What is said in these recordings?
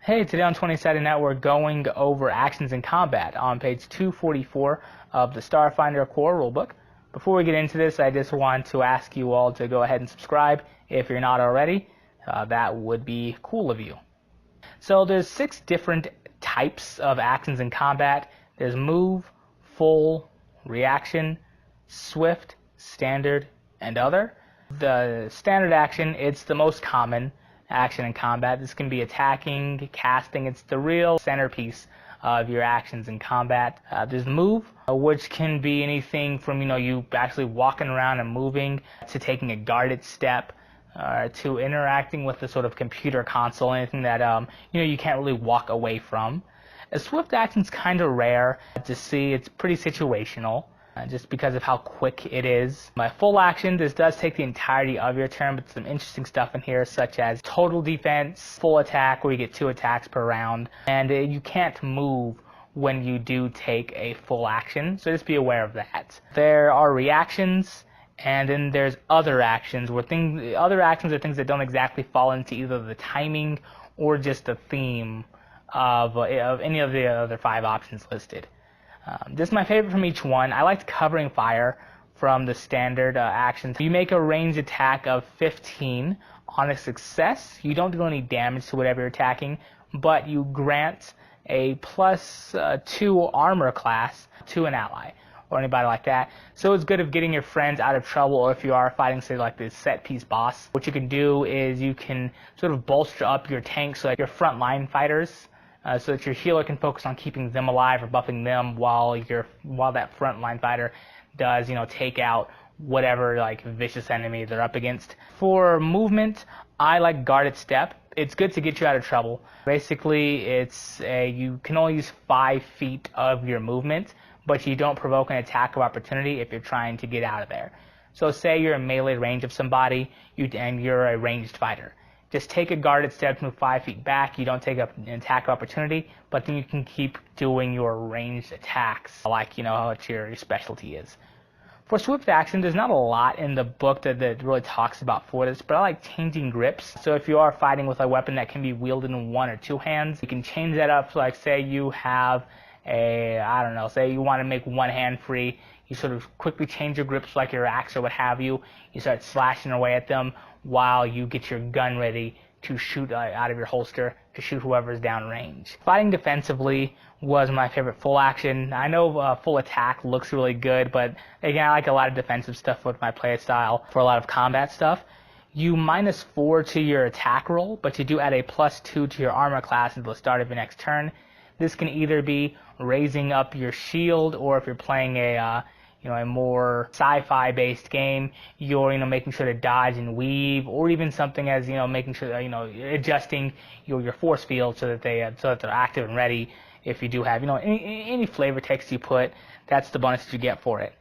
Hey, today on 20 Net we're going over actions in combat on page 244 of the Starfinder core rulebook. Before we get into this, I just want to ask you all to go ahead and subscribe if you're not already. That would be cool of you. So there's 6 different types of actions in combat. There's move, full, reaction, swift, standard, and other. The standard action, it's the most common action in combat. This can be attacking, casting. It's the real centerpiece of your actions in combat. There's move, which can be anything from you actually walking around and moving, to taking a guarded step, to interacting with the sort of computer console, anything that you can't really walk away from. A swift action's kind of rare to see. It's pretty situational, just because of how quick it is. My full action, this does take the entirety of your turn, but some interesting stuff in here, such as total defense, full attack, where you get 2 attacks per round, and you can't move when you do take a full action, so just be aware of that. There are reactions, and then there's other actions, where other actions are things that don't exactly fall into either the timing or just the theme of any of the other 5 options listed. This is my favorite from each one. I liked covering fire from the standard actions. You make a ranged attack of 15. On a success, you don't do any damage to whatever you're attacking, but you grant a +2 armor class to an ally or anybody like that. So it's good of getting your friends out of trouble, or if you are fighting, say, like this set piece boss. What you can do is you can sort of bolster up your tanks, so like your frontline fighters, so that your healer can focus on keeping them alive or buffing them while that frontline fighter does, take out whatever like vicious enemy they're up against. For movement, I like guarded step. It's good to get you out of trouble. Basically, you can only use 5 feet of your movement, but you don't provoke an attack of opportunity if you're trying to get out of there. So say you're in melee range of somebody, and you're a ranged fighter. Just take a guarded step, move 5 feet back. You don't take an attack of opportunity, but then you can keep doing your ranged attacks, like what your specialty is. For swift action, there's not a lot in the book that really talks about for this, but I like changing grips. So if you are fighting with a weapon that can be wielded in 1 or 2 hands, you can change that up. So like say you have say you want to make 1 hand free, you sort of quickly change your grips like your axe or what have you. You start slashing away at them while you get your gun ready to shoot out of your holster to shoot whoever's downrange. Fighting defensively was my favorite full action. I know full attack looks really good, but again, I like a lot of defensive stuff with my play style for a lot of combat stuff. You -4 to your attack roll, but you do add a +2 to your armor class until the start of your next turn. This can either be raising up your shield, or if you're playing a more sci-fi based game, you're making sure to dodge and weave, or even something as making sure that adjusting your force field so that they're active and ready. If you do have any flavor text you put, that's the bonus that you get for it.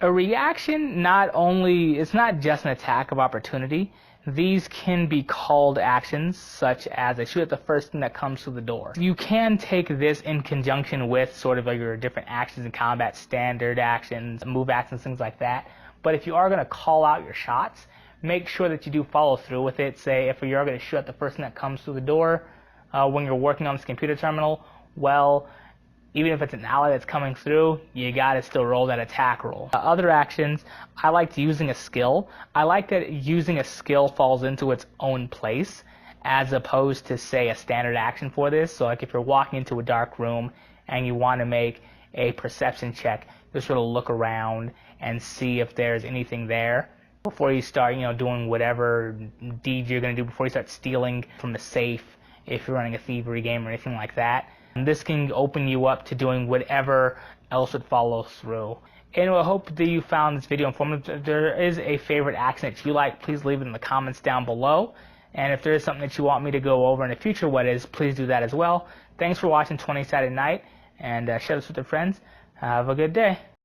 A reaction, it's not just an attack of opportunity. These can be called actions, such as I shoot at the first thing that comes through the door. You can take this in conjunction with sort of your different actions in combat, standard actions, move actions, things like that. But if you are going to call out your shots, make sure that you do follow through with it. Say if you're going to shoot at the first thing that comes through the door when you're working on this computer terminal, well, even if it's an ally that's coming through, you gotta still roll that attack roll. Other actions, I liked using a skill. I like that using a skill falls into its own place, as opposed to, say, a standard action for this. So like if you're walking into a dark room and you want to make a perception check, just sort of look around and see if there's anything there before you start, doing whatever deed you're gonna do, before you start stealing from the safe, if you're running a thievery game or anything like that. And this can open you up to doing whatever else would follow through. Anyway, I hope that you found this video informative. If there is a favorite action that you like, please leave it in the comments down below. And if there is something that you want me to go over in the future, please do that as well. Thanks for watching 20 Saturday Night, and share this with your friends. Have a good day.